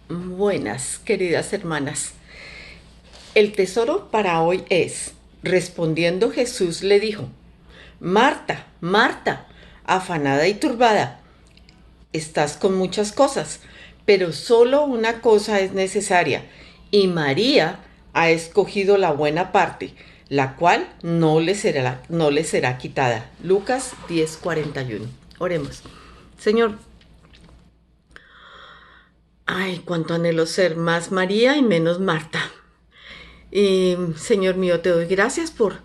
Buenas, queridas hermanas. El tesoro para hoy es, respondiendo Jesús le dijo, Marta, Marta, afanada y turbada, estás con muchas cosas, pero solo una cosa es necesaria, y María ha escogido la buena parte, la cual no le será quitada. Lucas 10:41. Oremos. Señor, ay, cuánto anhelo ser más María y menos Marta. Y Señor mío, te doy gracias por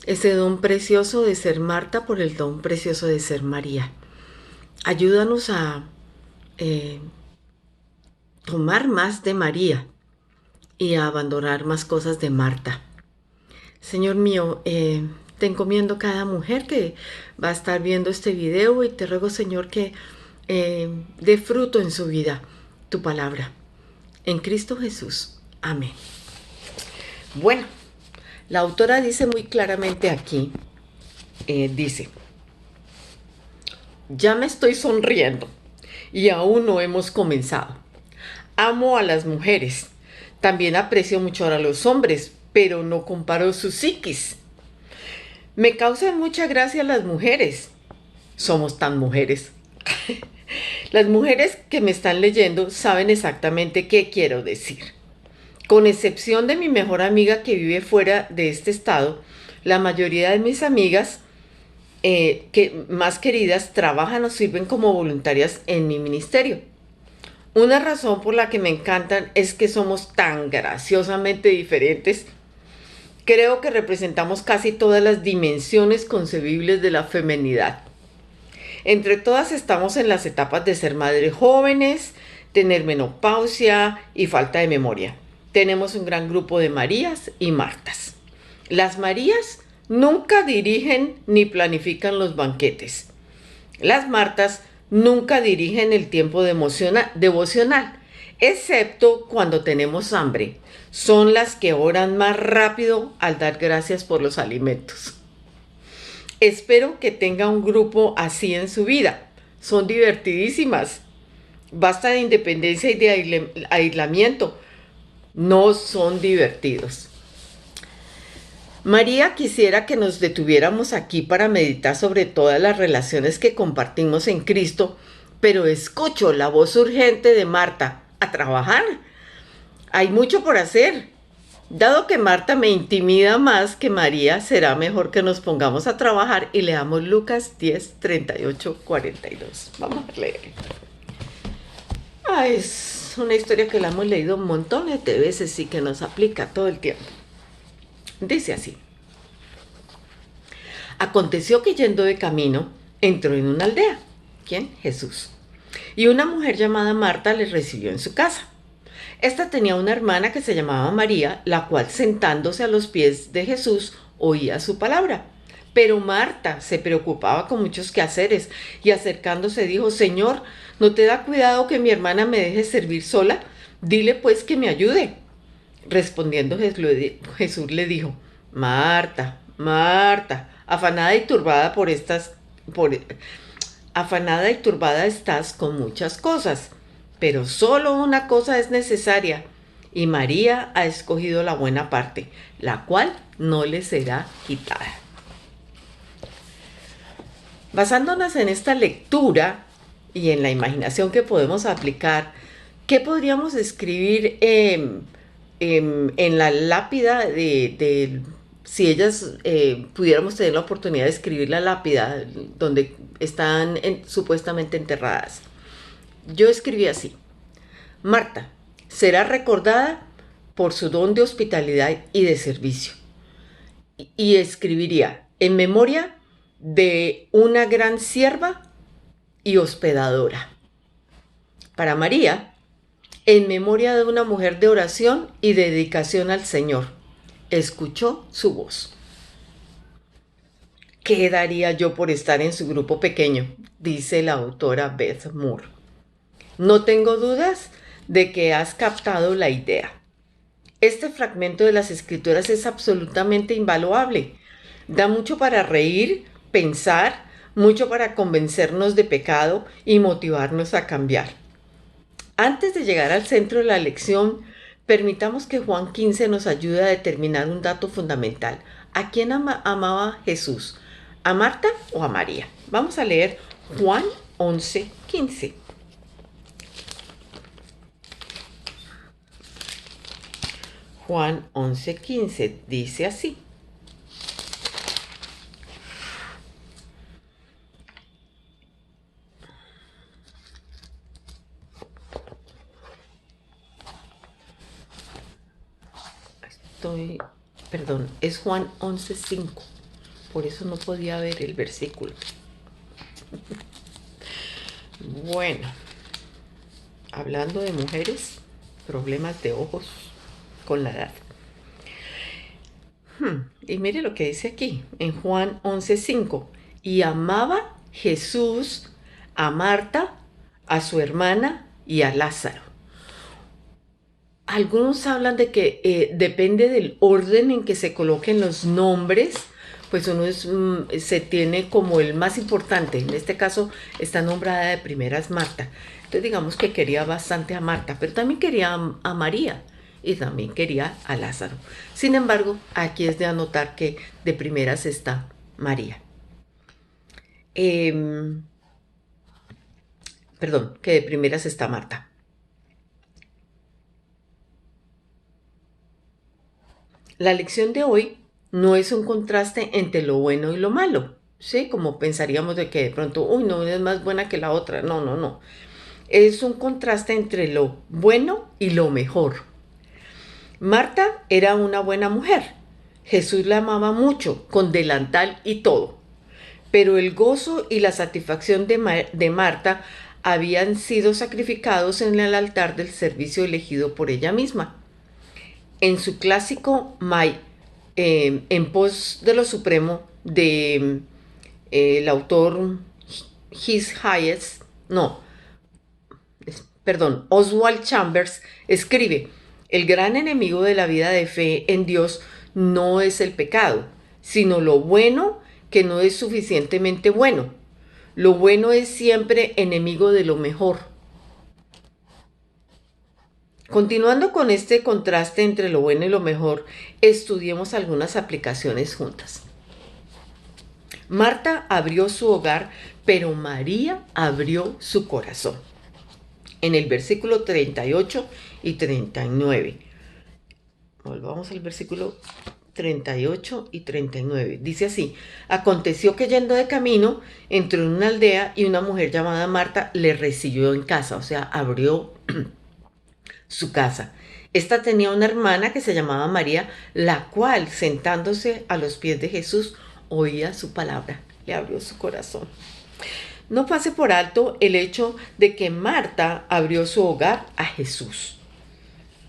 ese don precioso de ser Marta, por el don precioso de ser María. Ayúdanos a eh, tomar más de María y a abandonar más cosas de Marta. Señor mío, te encomiendo cada mujer que va a estar viendo este video y te ruego, Señor, que dé fruto en su vida tu palabra. En Cristo Jesús. Amén. Bueno, la autora dice muy claramente aquí, dice, ya me estoy sonriendo y aún no hemos comenzado. Amo a las mujeres, también aprecio mucho a los hombres, pero no comparo sus psiquis. Me causan mucha gracia las mujeres. Somos tan mujeres. Las mujeres que me están leyendo saben exactamente qué quiero decir. Con excepción de mi mejor amiga que vive fuera de este estado, la mayoría de mis amigas que más queridas trabajan o sirven como voluntarias en mi ministerio. Una razón por la que me encantan es que somos tan graciosamente diferentes. Creo que representamos casi todas las dimensiones concebibles de la feminidad. Entre todas estamos en las etapas de ser madres jóvenes, tener menopausia y falta de memoria. Tenemos un gran grupo de Marías y Martas. Las Marías nunca dirigen ni planifican los banquetes. Las Martas nunca dirigen el tiempo devocional, excepto cuando tenemos hambre. Son las que oran más rápido al dar gracias por los alimentos. Espero que tenga un grupo así en su vida. Son divertidísimas. Basta de independencia y de aislamiento. No son divertidos. María quisiera que nos detuviéramos aquí para meditar sobre todas las relaciones que compartimos en Cristo, pero escucho la voz urgente de Marta. A trabajar. Hay mucho por hacer. Dado que Marta me intimida más que María, será mejor que nos pongamos a trabajar y leamos Lucas 10:38-42. Vamos a leer. Es una historia que la hemos leído montones de veces y que nos aplica todo el tiempo. Dice así. Aconteció que yendo de camino, entró en una aldea. ¿Quién? Jesús. Y una mujer llamada Marta le recibió en su casa. Esta tenía una hermana que se llamaba María, la cual sentándose a los pies de Jesús oía su palabra. Pero Marta se preocupaba con muchos quehaceres y acercándose dijo, Señor, ¿no te da cuidado que mi hermana me deje servir sola? Dile pues que me ayude. Respondiendo Jesús le dijo, Marta, Marta, afanada y turbada estás con muchas cosas, pero solo una cosa es necesaria, y María ha escogido la buena parte, la cual no le será quitada. Basándonos en esta lectura y en la imaginación que podemos aplicar, ¿qué podríamos escribir en la lápida si ellas pudiéramos tener la oportunidad de escribir la lápida donde están supuestamente enterradas? Yo escribí así: Marta será recordada por su don de hospitalidad y de servicio. Y escribiría en memoria de una gran sierva y hospedadora. Para María, en memoria de una mujer de oración y dedicación al Señor. Escuchó su voz. ¿Qué daría yo por estar en su grupo pequeño?, dice la autora Beth Moore. No tengo dudas de que has captado la idea. Este fragmento de las Escrituras es absolutamente invaluable. Da mucho para reír, pensar, mucho para convencernos de pecado y motivarnos a cambiar. Antes de llegar al centro de la lección, permitamos que Juan 15 nos ayude a determinar un dato fundamental. ¿A quién amaba Jesús? ¿A Marta o a María? Vamos a leer Juan 11:15. Juan 11:15 dice así. Perdón, es Juan 11:5. Por eso no podía ver el versículo. Bueno, hablando de mujeres, problemas de ojos con la edad. Y mire lo que dice aquí, en Juan 11:5. Y amaba Jesús a Marta, a su hermana y a Lázaro. Algunos hablan de que depende del orden en que se coloquen los nombres, pues uno se tiene como el más importante. En este caso está nombrada de primeras Marta. Entonces digamos que quería bastante a Marta, pero también quería a María y también quería a Lázaro. Sin embargo, aquí es de anotar que de primeras está María. Perdón, que de primeras está Marta. La lección de hoy no es un contraste entre lo bueno y lo malo, ¿sí? Como pensaríamos de que de pronto, uy, no, una es más buena que la otra. No, no, no. Es un contraste entre lo bueno y lo mejor. Marta era una buena mujer. Jesús la amaba mucho, con delantal y todo. Pero el gozo y la satisfacción de Marta habían sido sacrificados en el altar del servicio elegido por ella misma. En su clásico en pos de lo supremo, de el autor Oswald Chambers, escribe: el gran enemigo de la vida de fe en Dios no es el pecado, sino lo bueno que no es suficientemente bueno. Lo bueno es siempre enemigo de lo mejor. Continuando con este contraste entre lo bueno y lo mejor, estudiemos algunas aplicaciones juntas. Marta abrió su hogar, pero María abrió su corazón. En el versículo 38 y 39. Volvamos al versículo 38 y 39. Dice así: aconteció que yendo de camino, entró en una aldea y una mujer llamada Marta le recibió en casa, o sea, abrió su casa. Esta tenía una hermana que se llamaba María, la cual, sentándose a los pies de Jesús, oía su palabra. Le abrió su corazón. No pase por alto el hecho de que Marta abrió su hogar a Jesús.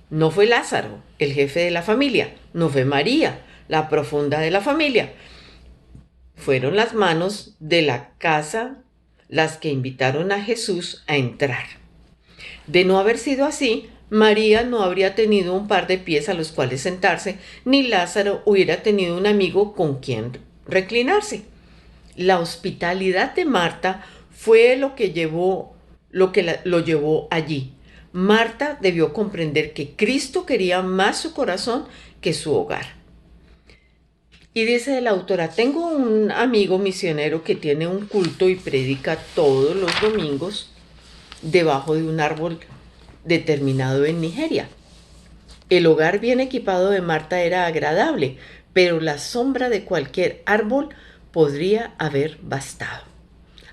No fue Lázaro, el jefe de la familia. No fue María, la profunda de la familia. Fueron las manos de la casa las que invitaron a Jesús a entrar. De no haber sido así, María no habría tenido un par de pies a los cuales sentarse, ni Lázaro hubiera tenido un amigo con quien reclinarse. La hospitalidad de Marta fue lo que lo llevó allí. Marta debió comprender que Cristo quería más su corazón que su hogar. Y dice la autora: tengo un amigo misionero que tiene un culto y predica todos los domingos debajo de un árbol determinado en Nigeria. El hogar bien equipado de Marta era agradable, pero la sombra de cualquier árbol podría haber bastado.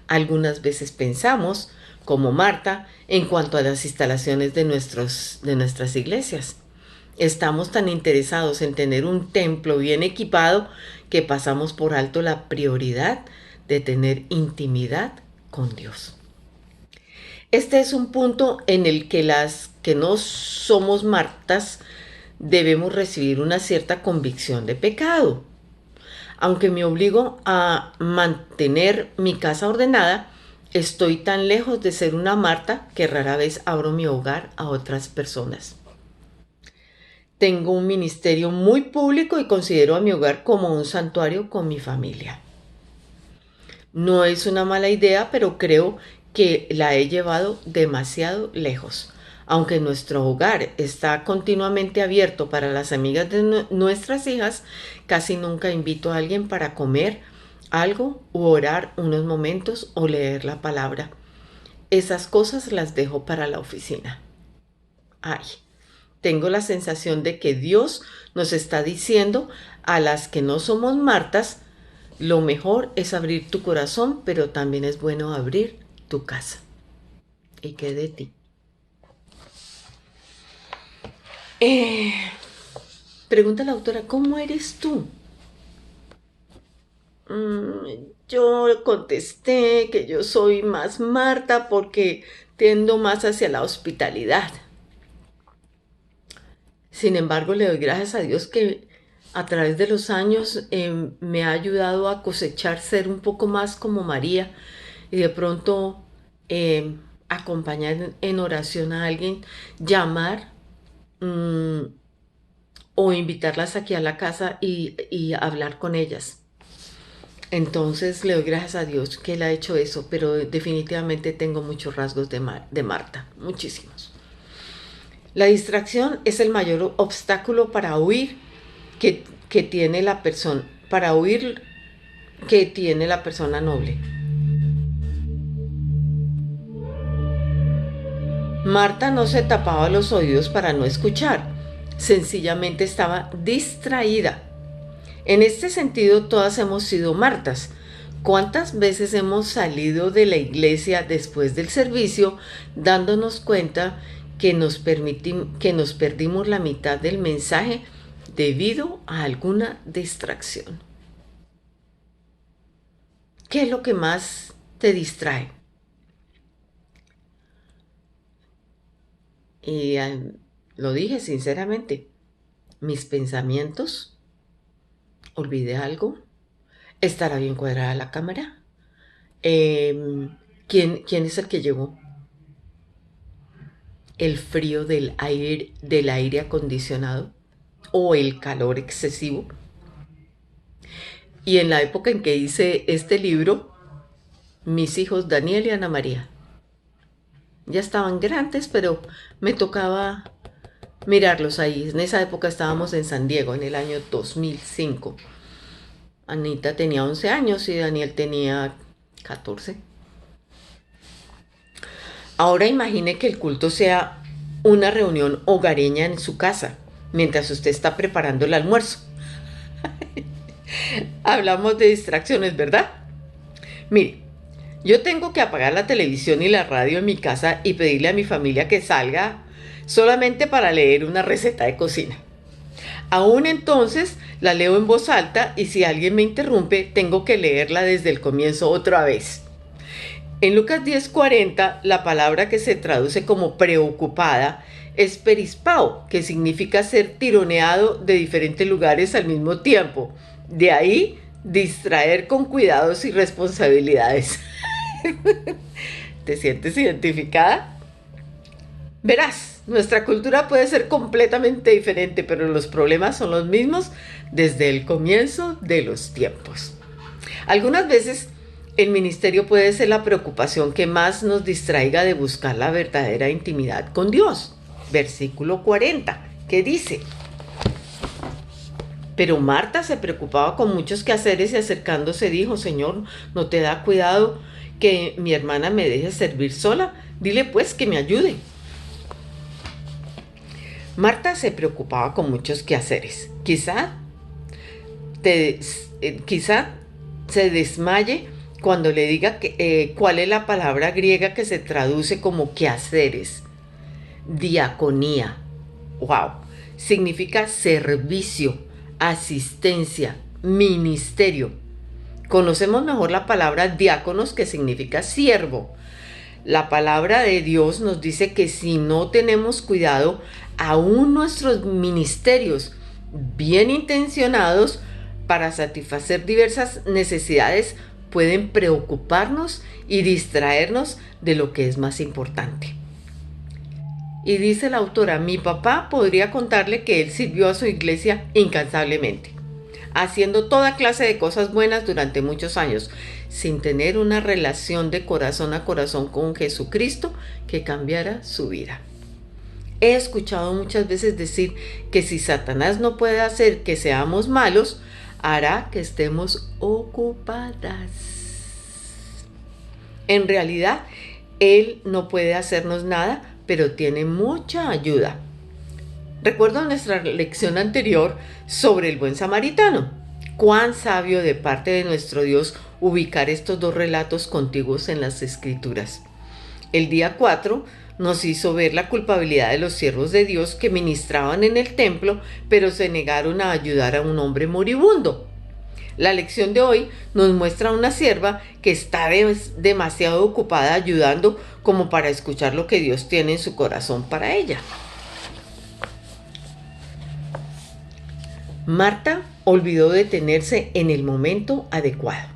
Algunas veces pensamos, como Marta, en cuanto a las instalaciones de nuestras iglesias. Estamos tan interesados en tener un templo bien equipado que pasamos por alto la prioridad de tener intimidad con Dios. Este es un punto en el que las que no somos Martas debemos recibir una cierta convicción de pecado. Aunque me obligo a mantener mi casa ordenada, estoy tan lejos de ser una Marta que rara vez abro mi hogar a otras personas. Tengo un ministerio muy público y considero a mi hogar como un santuario con mi familia. No es una mala idea, pero creo que la he llevado demasiado lejos. Aunque nuestro hogar está continuamente abierto para las amigas de nuestras hijas, casi nunca invito a alguien para comer algo u orar unos momentos o leer la palabra. Esas cosas las dejo para la oficina. Ay, tengo la sensación de que Dios nos está diciendo a las que no somos Martas, lo mejor es abrir tu corazón, pero también es bueno abrir tu casa. ¿Y qué de ti? Pregunta la autora, ¿cómo eres tú? Yo contesté que yo soy más Marta porque tiendo más hacia la hospitalidad. Sin embargo, le doy gracias a Dios que a través de los años me ha ayudado a cosechar ser un poco más como María y de pronto acompañar en oración a alguien, llamar o invitarlas aquí a la casa y hablar con ellas. Entonces le doy gracias a Dios que Él ha hecho eso, pero definitivamente tengo muchos rasgos de Marta, muchísimos. La distracción es el mayor obstáculo para huir que tiene la persona, que tiene la persona noble. Marta no se tapaba los oídos para no escuchar, sencillamente estaba distraída. En este sentido, todas hemos sido Martas. ¿Cuántas veces hemos salido de la iglesia después del servicio dándonos cuenta que nos perdimos la mitad del mensaje debido a alguna distracción? ¿Qué es lo que más te distrae? Y lo dije sinceramente, mis pensamientos. ¿Olvidé algo? ¿Estará bien cuadrada la cámara? ¿Quién es el que llegó? ¿El frío del aire acondicionado? ¿O el calor excesivo? Y en la época en que hice este libro, mis hijos Daniel y Ana María ya estaban grandes, pero me tocaba mirarlos ahí. En esa época estábamos en San Diego, en el año 2005. Anita tenía 11 años y Daniel tenía 14. Ahora imagine que el culto sea una reunión hogareña en su casa, mientras usted está preparando el almuerzo. Hablamos de distracciones, ¿verdad? Mire, yo tengo que apagar la televisión y la radio en mi casa y pedirle a mi familia que salga solamente para leer una receta de cocina. Aún entonces la leo en voz alta y si alguien me interrumpe tengo que leerla desde el comienzo otra vez. En Lucas 10:40 la palabra que se traduce como preocupada es perispao, que significa ser tironeado de diferentes lugares al mismo tiempo. De ahí distraer con cuidados y responsabilidades. ¿Te sientes identificada? Verás, nuestra cultura puede ser completamente diferente, pero los problemas son los mismos desde el comienzo de los tiempos. Algunas veces el ministerio puede ser la preocupación que más nos distraiga de buscar la verdadera intimidad con Dios. Versículo 40, que dice: pero Marta se preocupaba con muchos quehaceres y acercándose dijo: Señor, ¿no te da cuidado que mi hermana me deje servir sola? Dile pues que me ayude. Marta se preocupaba con muchos quehaceres. Quizá se desmaye cuando le diga cuál es la palabra griega que se traduce como quehaceres. Diaconía. ¡Wow! Significa servicio, asistencia, ministerio. Conocemos mejor la palabra diáconos, que significa siervo. La palabra de Dios nos dice que si no tenemos cuidado, aún nuestros ministerios bien intencionados para satisfacer diversas necesidades pueden preocuparnos y distraernos de lo que es más importante. Y dice la autora: mi papá podría contarle que él sirvió a su iglesia incansablemente, haciendo toda clase de cosas buenas durante muchos años, sin tener una relación de corazón a corazón con Jesucristo que cambiara su vida. He escuchado muchas veces decir que si Satanás no puede hacer que seamos malos, hará que estemos ocupadas. En realidad, él no puede hacernos nada, pero tiene mucha ayuda. Recuerdo nuestra lección anterior sobre el buen samaritano. Cuán sabio de parte de nuestro Dios ubicar estos dos relatos contiguos en las Escrituras. El día 4 nos hizo ver la culpabilidad de los siervos de Dios que ministraban en el templo, pero se negaron a ayudar a un hombre moribundo. La lección de hoy nos muestra a una sierva que está demasiado ocupada ayudando como para escuchar lo que Dios tiene en su corazón para ella. Marta olvidó detenerse en el momento adecuado.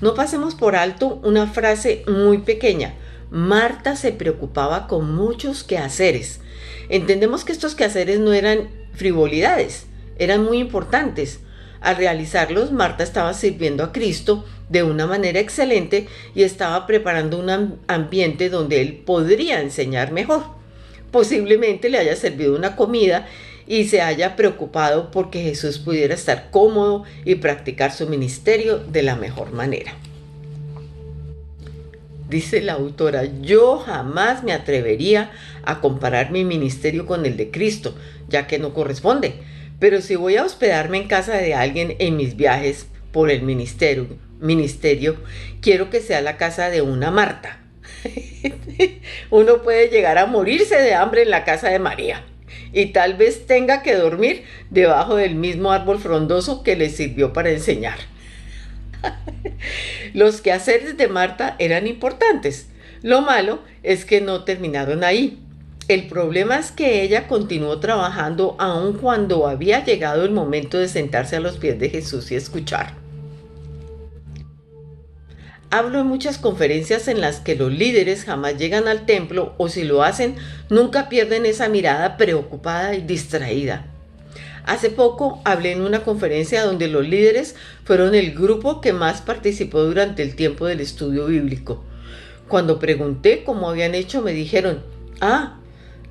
No pasemos por alto una frase muy pequeña. Marta se preocupaba con muchos quehaceres. Entendemos que estos quehaceres no eran frivolidades, eran muy importantes. Al realizarlos, Marta estaba sirviendo a Cristo de una manera excelente y estaba preparando un ambiente donde él podría enseñar mejor. Posiblemente le haya servido una comida y se haya preocupado porque Jesús pudiera estar cómodo y practicar su ministerio de la mejor manera. Dice la autora, yo jamás me atrevería a comparar mi ministerio con el de Cristo, ya que no corresponde. Pero si voy a hospedarme en casa de alguien en mis viajes por el ministerio, quiero que sea la casa de una Marta. Uno puede llegar a morirse de hambre en la casa de María y tal vez tenga que dormir debajo del mismo árbol frondoso que le sirvió para enseñar. Los quehaceres de Marta eran importantes. Lo malo es que no terminaron ahí. El problema es que ella continuó trabajando aun cuando había llegado el momento de sentarse a los pies de Jesús y escuchar. Hablo en muchas conferencias en las que los líderes jamás llegan al templo o si lo hacen, nunca pierden esa mirada preocupada y distraída. Hace poco hablé en una conferencia donde los líderes fueron el grupo que más participó durante el tiempo del estudio bíblico. Cuando pregunté cómo habían hecho, me dijeron,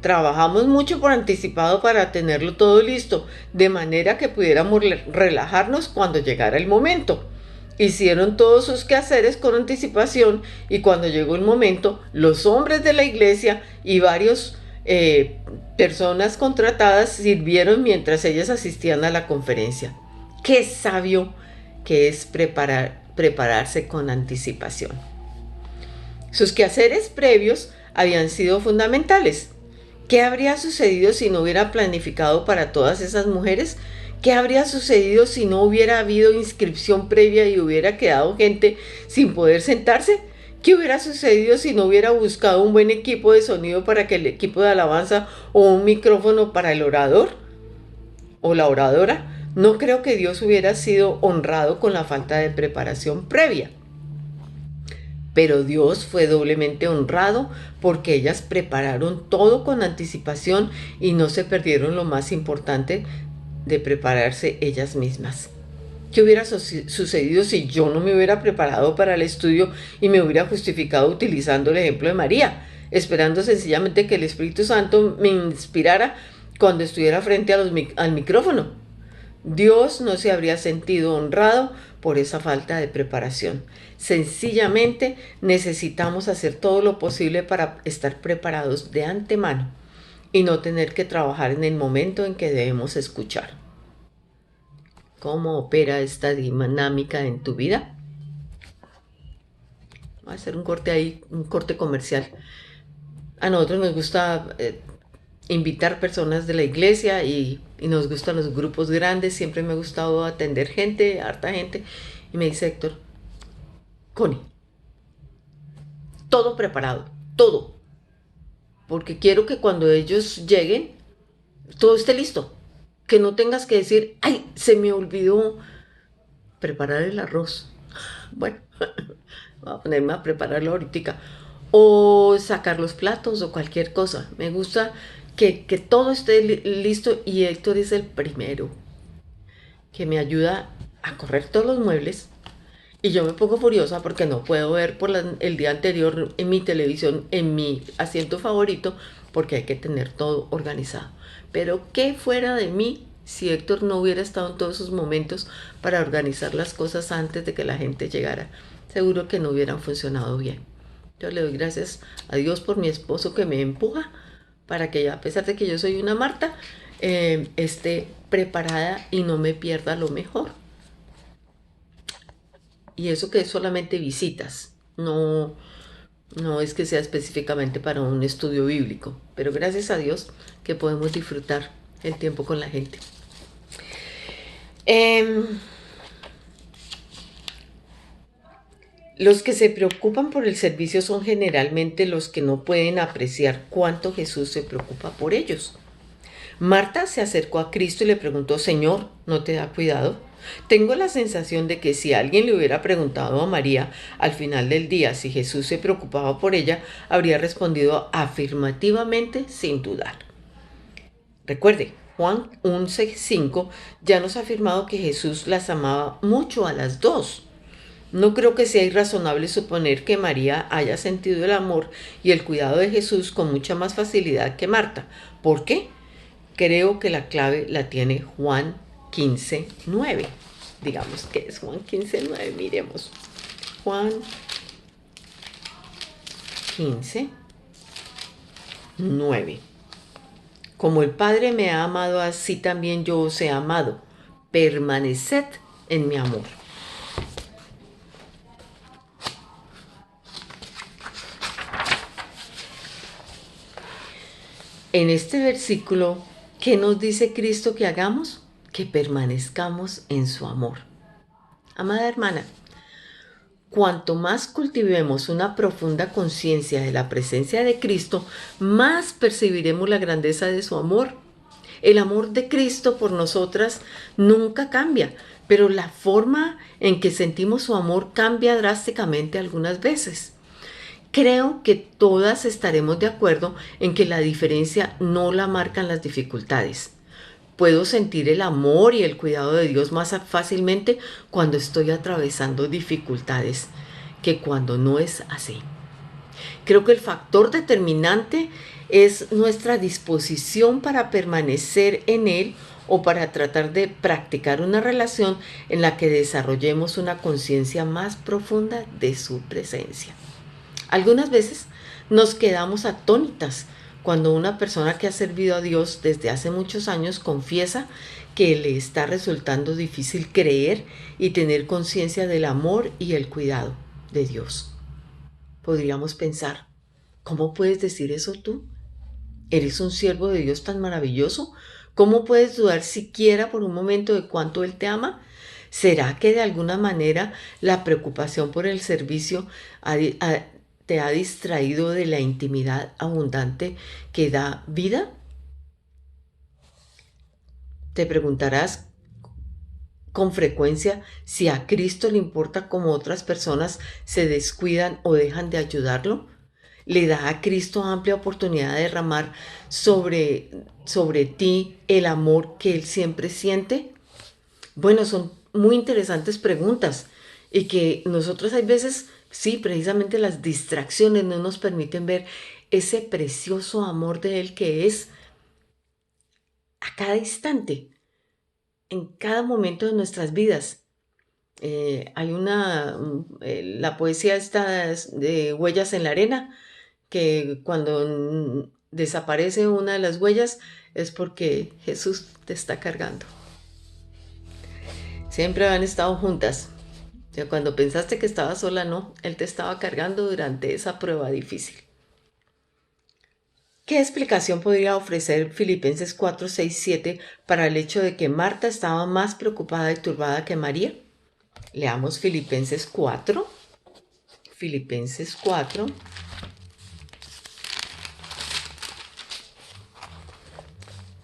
trabajamos mucho por anticipado para tenerlo todo listo, de manera que pudiéramos relajarnos cuando llegara el momento. Hicieron todos sus quehaceres con anticipación y cuando llegó el momento, los hombres de la iglesia y varios personas contratadas sirvieron mientras ellas asistían a la conferencia. Qué sabio que es prepararse con anticipación. Sus quehaceres previos habían sido fundamentales. ¿Qué habría sucedido si no hubiera planificado para todas esas mujeres? ¿Qué habría sucedido si no hubiera habido inscripción previa y hubiera quedado gente sin poder sentarse? ¿Qué hubiera sucedido si no hubiera buscado un buen equipo de sonido para que el equipo de alabanza o un micrófono para el orador o la oradora? No creo que Dios hubiera sido honrado con la falta de preparación previa. Pero Dios fue doblemente honrado porque ellas prepararon todo con anticipación y no se perdieron lo más importante de prepararse ellas mismas. ¿Qué hubiera sucedido si yo no me hubiera preparado para el estudio y me hubiera justificado utilizando el ejemplo de María, esperando sencillamente que el Espíritu Santo me inspirara cuando estuviera frente al micrófono? Dios no se habría sentido honrado por esa falta de preparación. Sencillamente necesitamos hacer todo lo posible para estar preparados de antemano y no tener que trabajar en el momento en que debemos escuchar. ¿Cómo opera esta dinámica en tu vida? Voy a hacer un corte ahí, un corte comercial. A nosotros nos gusta invitar personas de la iglesia y nos gustan los grupos grandes. Siempre me ha gustado atender gente, harta gente. Y me dice Héctor, Connie, todo preparado, todo. Porque quiero que cuando ellos lleguen, todo esté listo. Que no tengas que decir, ay, se me olvidó preparar el arroz. Bueno, voy a ponerme a prepararlo ahorita. O sacar los platos o cualquier cosa. Me gusta que todo esté listo y Héctor es el primero que me ayuda a correr todos los muebles. Y yo me pongo furiosa porque no puedo ver el día anterior en mi televisión, en mi asiento favorito, porque hay que tener todo organizado. Pero ¿qué fuera de mí si Héctor no hubiera estado en todos esos momentos para organizar las cosas antes de que la gente llegara? Seguro que no hubieran funcionado bien. Yo le doy gracias a Dios por mi esposo que me empuja para que, a pesar de que yo soy una Marta, esté preparada y no me pierda lo mejor. Y eso que es solamente visitas, no es que sea específicamente para un estudio bíblico, pero gracias a Dios que podemos disfrutar el tiempo con la gente. Los que se preocupan por el servicio son generalmente los que no pueden apreciar cuánto Jesús se preocupa por ellos. Marta se acercó a Cristo y le preguntó: Señor, ¿no te da cuidado? Tengo la sensación de que si alguien le hubiera preguntado a María al final del día si Jesús se preocupaba por ella, habría respondido afirmativamente sin dudar. Recuerde, Juan 11:5 ya nos ha afirmado que Jesús las amaba mucho a las dos. No creo que sea irrazonable suponer que María haya sentido el amor y el cuidado de Jesús con mucha más facilidad que Marta. ¿Por qué? Creo que la clave la tiene Juan 15:9. Digamos que es Juan 15:9. Miremos. Juan 15:9. Como el Padre me ha amado, así también yo os he amado. Permaneced en mi amor. En este versículo, ¿qué nos dice Cristo que hagamos? Que permanezcamos en su amor. Amada hermana, cuanto más cultivemos una profunda conciencia de la presencia de Cristo, más percibiremos la grandeza de su amor. El amor de Cristo por nosotras nunca cambia, pero la forma en que sentimos su amor cambia drásticamente algunas veces. Creo que todas estaremos de acuerdo en que la diferencia no la marcan las dificultades. Puedo sentir el amor y el cuidado de Dios más fácilmente cuando estoy atravesando dificultades que cuando no es así. Creo que el factor determinante es nuestra disposición para permanecer en Él o para tratar de practicar una relación en la que desarrollemos una conciencia más profunda de su presencia. Algunas veces nos quedamos atónitas cuando una persona que ha servido a Dios desde hace muchos años confiesa que le está resultando difícil creer y tener conciencia del amor y el cuidado de Dios. Podríamos pensar, ¿cómo puedes decir eso tú? ¿Eres un siervo de Dios tan maravilloso? ¿Cómo puedes dudar siquiera por un momento de cuánto Él te ama? ¿Será que de alguna manera la preocupación por el servicio te ha distraído de la intimidad abundante que da vida? Te preguntarás con frecuencia si a Cristo le importa cómo otras personas se descuidan o dejan de ayudarlo. ¿Le da a Cristo amplia oportunidad de derramar sobre ti el amor que Él siempre siente? Bueno, son muy interesantes preguntas y que nosotros hay veces, sí, precisamente las distracciones no nos permiten ver ese precioso amor de Él que es a cada instante, en cada momento de nuestras vidas. Hay la poesía está de Huellas en la Arena, que cuando desaparece una de las huellas es porque Jesús te está cargando. Siempre han estado juntas. O sea, cuando pensaste que estaba sola, no, Él te estaba cargando durante esa prueba difícil. ¿Qué explicación podría ofrecer Filipenses 4, 6, 7 para el hecho de que Marta estaba más preocupada y turbada que María? Leamos Filipenses 4. Filipenses 4.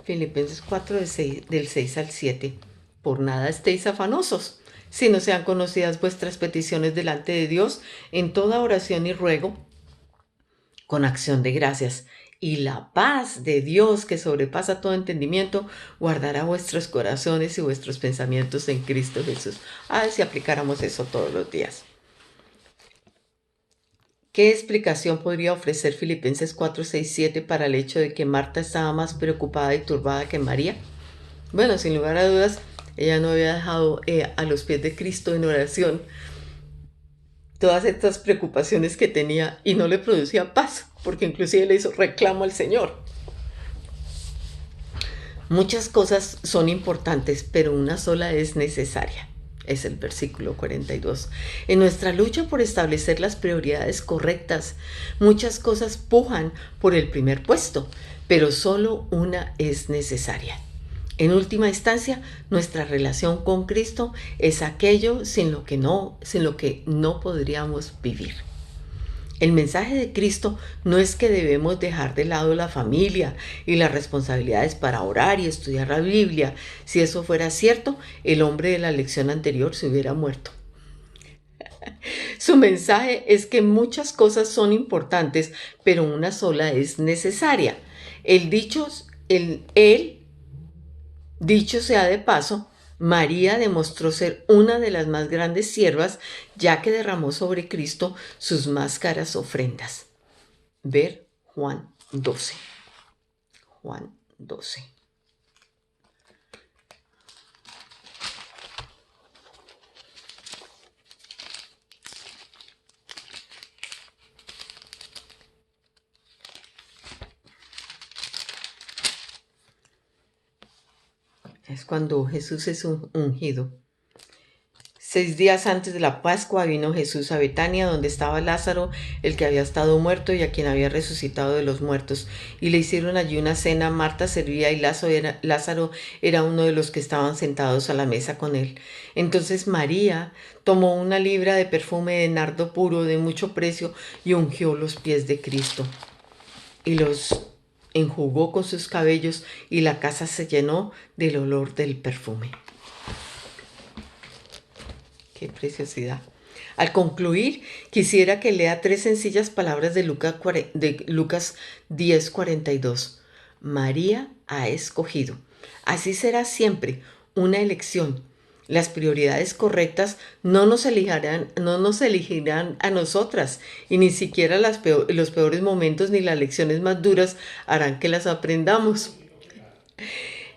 Filipenses 4 del 6 al 7. Por nada estéis afanosos, sino sean conocidas vuestras peticiones delante de Dios en toda oración y ruego, con acción de gracias. Y la paz de Dios, que sobrepasa todo entendimiento, guardará vuestros corazones y vuestros pensamientos en Cristo Jesús. A ver si aplicáramos eso todos los días. ¿Qué explicación podría ofrecer Filipenses 4, 6, 7 para el hecho de que Marta estaba más preocupada y turbada que María? Bueno, sin lugar a dudas, ella no había dejado a los pies de Cristo en oración todas estas preocupaciones que tenía y no le producía paz, porque inclusive le hizo reclamo al Señor. Muchas cosas son importantes, pero una sola es necesaria. Es el versículo 42. En nuestra lucha por establecer las prioridades correctas, muchas cosas pujan por el primer puesto, pero solo una es necesaria. En última instancia, nuestra relación con Cristo es aquello sin lo que no podríamos vivir. El mensaje de Cristo no es que debemos dejar de lado la familia y las responsabilidades para orar y estudiar la Biblia. Si eso fuera cierto, el hombre de la lección anterior se hubiera muerto. Su mensaje es que muchas cosas son importantes, pero una sola es necesaria. Dicho sea de paso, María demostró ser una de las más grandes siervas, ya que derramó sobre Cristo sus más caras ofrendas. Ver Juan 12. Juan 12. Es cuando Jesús es ungido. 6 días antes de la Pascua vino Jesús a Betania, donde estaba Lázaro, el que había estado muerto y a quien había resucitado de los muertos. Y le hicieron allí una cena. Marta servía y Lázaro era uno de los que estaban sentados a la mesa con él. Entonces María tomó una libra de perfume de nardo puro de mucho precio y ungió los pies de Cristo. Y los enjugó con sus cabellos y la casa se llenó del olor del perfume. ¡Qué preciosidad! Al concluir, quisiera que lea 3 sencillas palabras de Lucas 10:42. María ha escogido. Así será siempre, una elección. Las prioridades correctas no nos elegirán a nosotras, y ni siquiera los peores momentos ni las lecciones más duras harán que las aprendamos.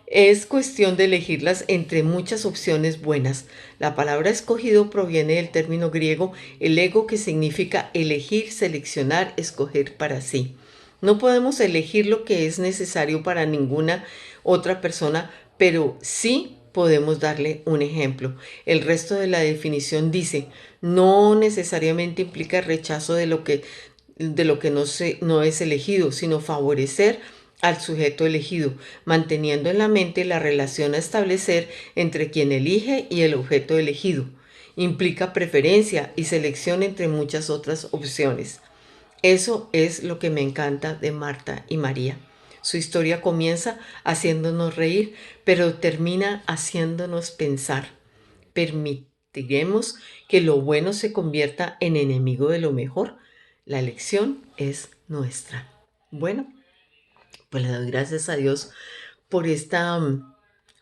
Es cuestión de elegirlas entre muchas opciones buenas. La palabra escogido proviene del término griego elego, que significa elegir, seleccionar, escoger para sí. No podemos elegir lo que es necesario para ninguna otra persona, pero sí podemos darle un ejemplo. El resto de la definición dice, no necesariamente implica rechazo de lo que no es elegido, sino favorecer al sujeto elegido, manteniendo en la mente la relación a establecer entre quien elige y el objeto elegido. Implica preferencia y selección entre muchas otras opciones. Eso es lo que me encanta de Marta y María. Su historia comienza haciéndonos reír, pero termina haciéndonos pensar. Permitiremos que lo bueno se convierta en enemigo de lo mejor. La elección es nuestra. Bueno, pues le doy gracias a Dios por esta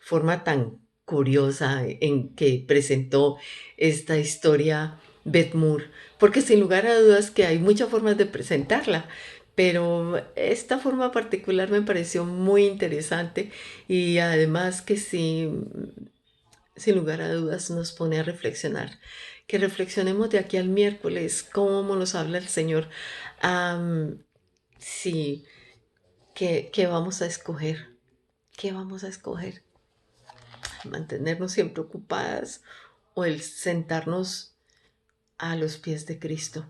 forma tan curiosa en que presentó esta historia Beth Moore, porque sin lugar a dudas que hay muchas formas de presentarla, pero esta forma particular me pareció muy interesante y además que sí, sin lugar a dudas nos pone a reflexionar. Que reflexionemos de aquí al miércoles cómo nos habla el Señor. Sí, ¿qué vamos a escoger? ¿Qué vamos a escoger? ¿Mantenernos siempre ocupadas o el sentarnos a los pies de Cristo?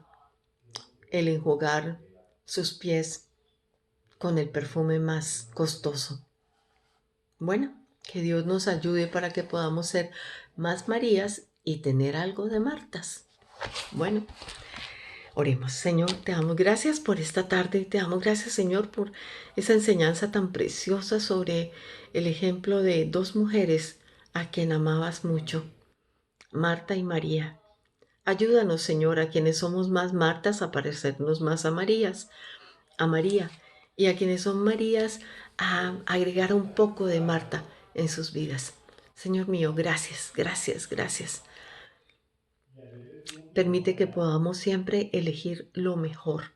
El enjuagar sus pies con el perfume más costoso. Bueno, que Dios nos ayude para que podamos ser más Marías y tener algo de Martas. Bueno, oremos. Señor, te damos gracias por esta tarde. Te damos gracias, Señor, por esa enseñanza tan preciosa sobre el ejemplo de 2 mujeres a quien amabas mucho, Marta y María. Ayúdanos, Señor, a quienes somos más Martas a parecernos más a María, y a quienes son Marías a agregar un poco de Marta en sus vidas. Señor mío, gracias, gracias, gracias. Permite que podamos siempre elegir lo mejor.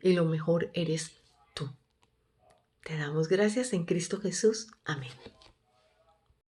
Y lo mejor eres tú. Te damos gracias en Cristo Jesús. Amén.